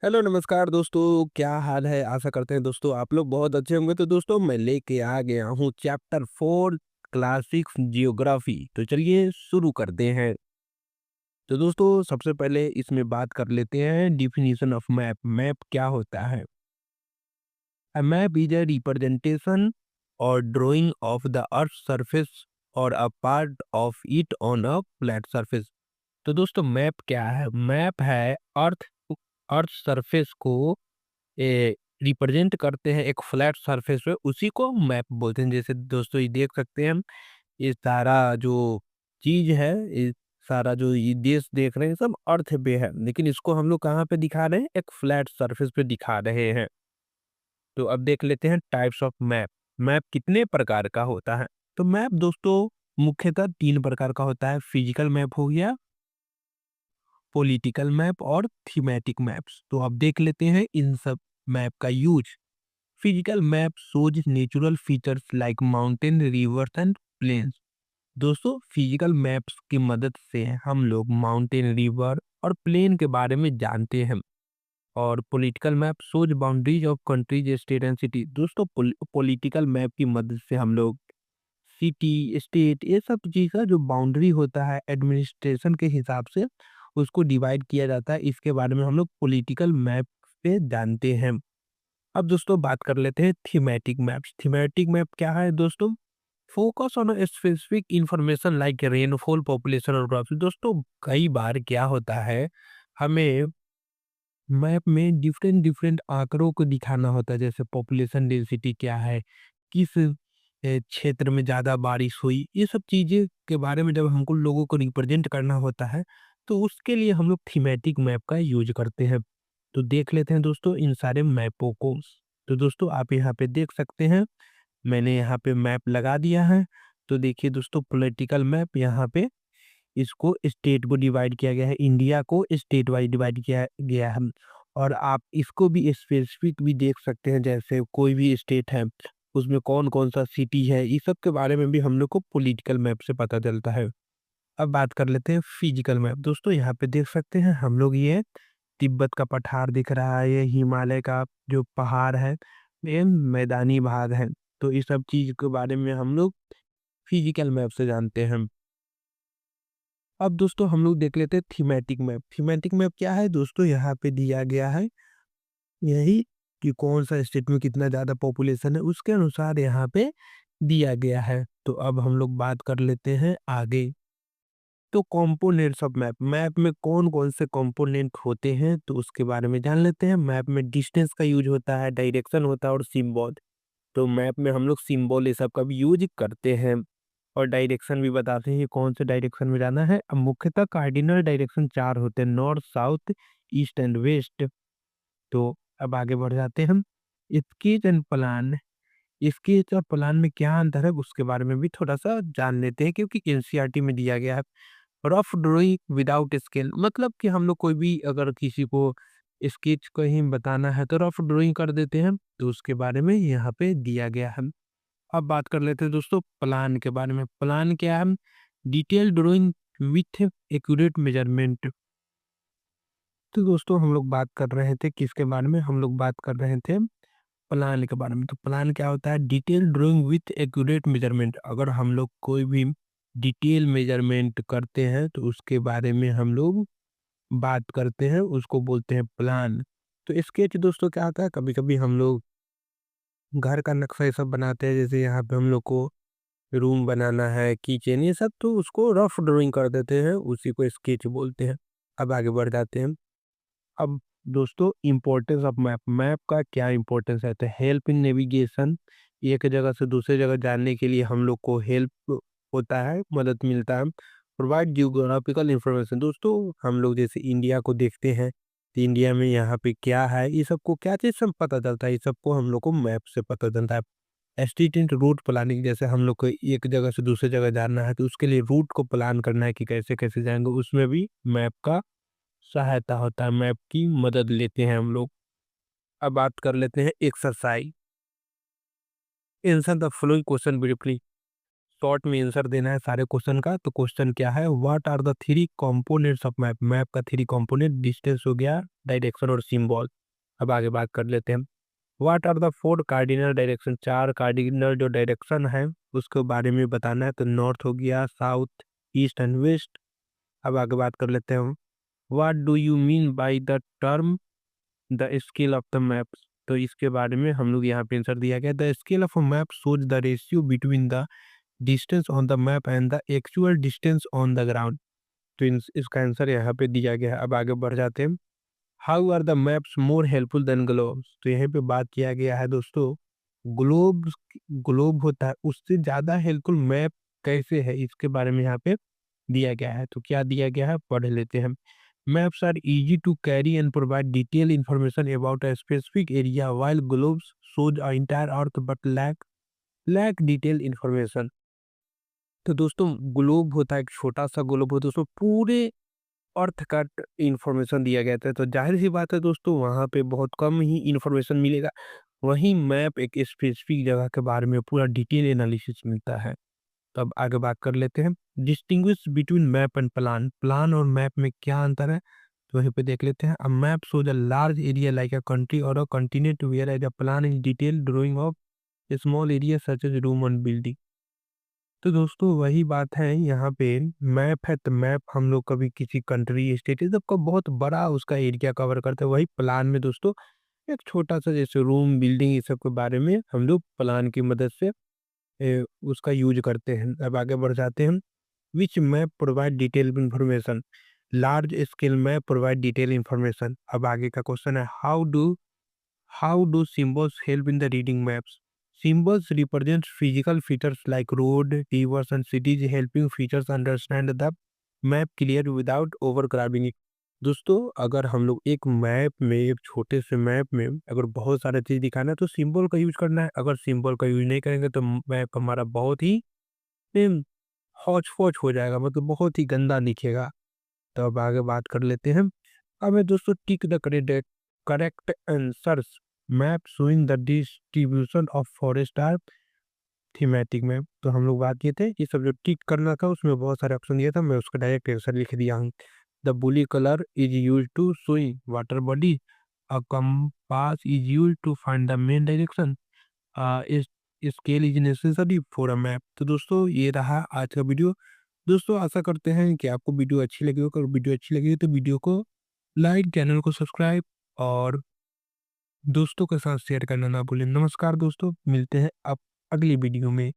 Hello नमस्कार दोस्तों, क्या हाल है? आशा करते हैं दोस्तों आप लोग बहुत अच्छे होंगे। तो दोस्तों मैं लेके आ गया हूँ चैप्टर 4 क्लासिक्स जियोग्राफी। तो चलिए शुरू करते हैं। तो दोस्तों सबसे पहले इसमें बात कर लेते हैं डिफिनीशन ऑफ मैप। मैप क्या होता है? A map is a representation or drawing of the earth surface or a part of it on a flat surface. तो दोस्तों मैप क्या है? मैप है अर्थ अर्थ सरफेस को रिप्रेजेंट करते हैं एक फ्लैट सरफेस पे, उसी को मैप बोलते हैं। जैसे दोस्तों ये देख सकते हैं हम, ये सारा जो चीज है, ये सारा जो ये देश देख रहे हैं सब अर्थ पे है, लेकिन इसको हम लोग कहाँ पे दिखा रहे हैं? एक फ्लैट सरफेस पे दिखा रहे हैं। तो अब देख लेते हैं टाइप्स ऑफ मैप। मैप कितने प्रकार का होता है? तो मैप दोस्तों मुख्यतः 3 प्रकार का होता है। फिजिकल मैप हो गया, पॉलिटिकल मैप और थीमेटिक मैप्स। तो अब देख लेते हैं इन सब मैप का use. Physical map shows natural features like mountain, rivers and plains. दोस्तों फिजिकल मैप्स की मदद से हम लोग माउंटेन, रिवर और प्लेन के बारे में जानते हैं। और political map shows boundaries of countries, state and city. दोस्तों पॉलिटिकल मैप की मदद से हम लोग सिटी, स्टेट, ये सब चीज़ का जो बाउंड्री होता है एडमिनिस्ट्रेशन के हिसाब से उसको डिवाइड किया जाता है। इसके बारे में हम लोग पॉलिटिकल मैप से जानते हैं। अब दोस्तों बात कर लेते हैं थीमेटिक मैप्स। थीमेटिक मैप क्या है दोस्तों? Focus on a specific information like rainfall, population और क्रॉप्स। दोस्तों कई बार क्या होता है, हमें मैप में डिफरेंट डिफरेंट आंकड़ों को दिखाना होता है। जैसे पॉपुलेशन डेंसिटी क्या है, किस क्षेत्र में ज़्यादा बारिश हुई, ये सब चीज़ें के बारे में जब हमको लोगों को रिप्रेजेंट करना होता है, तो उसके लिए हम लोग थीमेटिक मैप का यूज करते हैं। तो देख लेते हैं दोस्तों इन सारे मैपों को। तो दोस्तों आप यहाँ पे देख सकते हैं, मैंने यहाँ पे मैप लगा दिया है। तो देखिए दोस्तों पॉलिटिकल मैप, यहाँ पे इसको स्टेट को डिवाइड किया गया है, इंडिया को स्टेट वाइज डिवाइड किया गया है। और आप इसको भी स्पेसिफिक भी देख सकते हैं, जैसे कोई भी स्टेट है उसमें कौन कौन सा सिटी है, इस सब के बारे में भी हम लोग को पॉलिटिकल मैप से पता चलता है। अब बात कर लेते हैं फिजिकल मैप। दोस्तों यहाँ पे देख सकते हैं हम लोग, ये तिब्बत का पठार दिख रहा है, ये हिमालय का जो पहाड़ है, ये मैदानी भाग है। तो इस सब चीज के बारे में हम लोग फिजिकल मैप से जानते हैं। अब दोस्तों हम लोग देख लेते हैं थीमेटिक मैप। थीमेटिक मैप क्या है दोस्तों? यहाँ पे दिया गया है यही कि कौन सा स्टेट में कितना ज़्यादा पॉपुलेशन है, उसके अनुसार यहाँ पे दिया गया है। तो अब हम लोग बात कर लेते हैं आगे। तो कंपोनेंट्स ऑफ मैप, मैप में कौन कौन से कंपोनेंट होते हैं तो उसके बारे में जान लेते हैं। मैप में डिस्टेंस का यूज होता है, डायरेक्शन होता है और सिंबल। तो मैप में हम लोग सिंबल ये सब का भी यूज करते हैं और डायरेक्शन भी बताते हैं कि कौन से डायरेक्शन में जाना है। अब मुख्यतः कार्डिनल डायरेक्शन 4 होते हैं, north, south, east and west. तो अब आगे बढ़ जाते हैं हम। Sketch and plan. स्केच और प्लान में क्या अंतर है उसके बारे में भी थोड़ा सा जान लेते हैं, क्योंकि एनसीईआरटी में दिया गया है। रफ ड्राइंग विदाउट स्केल, मतलब कि हम लोग कोई भी अगर किसी को स्केच कहीं बताना है तो रफ ड्राइंग कर देते हैं, तो उसके बारे में यहाँ पे दिया गया है। अब बात कर लेते हैं दोस्तों प्लान के बारे में। प्लान क्या है? Detail drawing with accurate measurement. तो दोस्तों हम लोग बात कर रहे थे किसके बारे में? हम लोग बात कर रहे थे प्लान के बारे में। तो प्लान क्या होता है? Detail drawing with accurate measurement. अगर हम लोग कोई भी डिटेल मेजरमेंट करते हैं तो उसके बारे में हम लोग बात करते हैं, उसको बोलते हैं प्लान। तो स्केच दोस्तों क्या होता है, कभी कभी हम लोग घर का नक्शा ये सब बनाते हैं, जैसे यहाँ पे हम लोग को रूम बनाना है, किचन, ये सब, तो उसको रफ ड्राइंग कर देते हैं, उसी को स्केच बोलते हैं। अब आगे बढ़ जाते हैं। अब दोस्तों इम्पोर्टेंस ऑफ मैप। मैप का क्या इम्पोर्टेंस है? तो हेल्प इन नेविगेशन, एक जगह से दूसरे जगह जाने के लिए हम लोग को हेल्प होता है, मदद मिलता है। Provide geographical information. दोस्तों हम लोग जैसे इंडिया को देखते हैं, तो इंडिया में यहाँ पे क्या है, ये सबको क्या चीज़ से पता चलता है? ये सबको हम लोग को मैप से पता चलता है। एस्टिमेटेड रूट प्लानिंग, जैसे हम लोग को एक जगह से दूसरे जगह जाना है तो उसके लिए रूट को प्लान करना है कि कैसे कैसे जाएंगे, उसमें भी मैप का सहायता होता है, मैप की मदद लेते हैं हम लोग। अब बात कर लेते हैं exercise. Answer the following question briefly. Short में आंसर देना है सारे क्वेश्चन का। तो क्वेश्चन क्या है, what are the three components of map. Map का थ्री कंपोनेंट डिस्टेंस हो गया, डायरेक्शन और सिंबल। अब आगे बात कर लेते हैं। What are the four cardinal direction, चार कार्डिनल जो डायरेक्शन है उसके बारे में बताना है। तो नॉर्थ हो गया, साउथ, ईस्ट एंड वेस्ट। अब आगे बात कर लेते हैं। What do you mean by the term the scale of the maps. तो इसके बारे में हम लोग यहाँ पे आंसर दिया गया, the scale of a map shows the ratio between the distance on the map and the actual distance on the ground. तो इसका आंसर यहाँ पे दिया गया है। अब आगे बढ़ जाते हैं। How are the maps more helpful than globes. तो यहाँ पे बात किया गया है दोस्तों, ग्लोब ग्लोब होता है उससे ज़्यादा हेल्पफुल मैप कैसे है, इसके बारे में यहाँ पे दिया गया है। तो क्या दिया गया है, पढ़ लेते हैं। Maps are easy to carry and provide detail information about a specific area while globes shows a entire earth but lack detail information. तो दोस्तों ग्लोब होता है, एक छोटा सा ग्लोब होता है, उसमें पूरे अर्थ का इंफॉर्मेशन दिया गया था। तो जाहिर सी बात है दोस्तों, वहाँ पे बहुत कम ही इंफॉर्मेशन मिलेगा। वहीं मैप एक स्पेसिफिक जगह के बारे में पूरा डिटेल एनालिसिस मिलता है। तो अब आगे बात कर लेते हैं। Distinguish between map and plan. Plan और मैप में क्या अंतर है, तो वहीं पे देख लेते हैं। A map shows a large area like a country or a continent, whereas a plan is detail drawing of small area such as room and building. तो दोस्तों वही बात है, यहाँ पे मैप है तो मैप हम लोग कभी किसी कंट्री स्टेट ये सबका बहुत बड़ा उसका एरिया कवर करते हैं। वही प्लान में दोस्तों एक छोटा सा जैसे रूम बिल्डिंग ये सब के बारे में हम लोग प्लान की मदद से उसका यूज करते हैं। अब आगे बढ़ जाते हैं। Which map provide detail information. Large scale map provide detail information. अब आगे का क्वेश्चन है, how do symbols help in the reading maps? Symbols represent physical features like road, rivers, and cities, helping features understand the map clear without overgrabbing it. दोस्तों अगर हम लोग एक map में, एक छोटे से मैप में अगर बहुत सारे चीज दिखाना है तो सिंबल का यूज करना है। अगर सिंबल का यूज नहीं करेंगे तो मैप हमारा बहुत ही हौच पौच हो जाएगा, मतलब बहुत ही गंदा दिखेगा। तो अब आगे बात कर लेते हैं। अब है दोस्तों tick the correct answers. Map showing the distribution of forest are thematic map. तो हम लोग बात किए थे ये सब जो टिक करना था उसमें बहुत सारे ऑप्शन दिया था, मैं उसका डायरेक्ट आंसर लिख दिया हूँ। The blue colour is use to showing water body. A compass is use to find the main direction. इस scale is necessary for a map. तो दोस्तों ये रहा आज का वीडियो। दोस्तों आशा करते हैं कि आपको वीडियो अच्छी लगी हो। अगर वीडियो अच्छी लगी हो तो वीडियो को लाइक, चैनल को सब्सक्राइब और दोस्तों के साथ शेयर करना ना भूलें। नमस्कार दोस्तों, मिलते हैं अब अगली वीडियो में।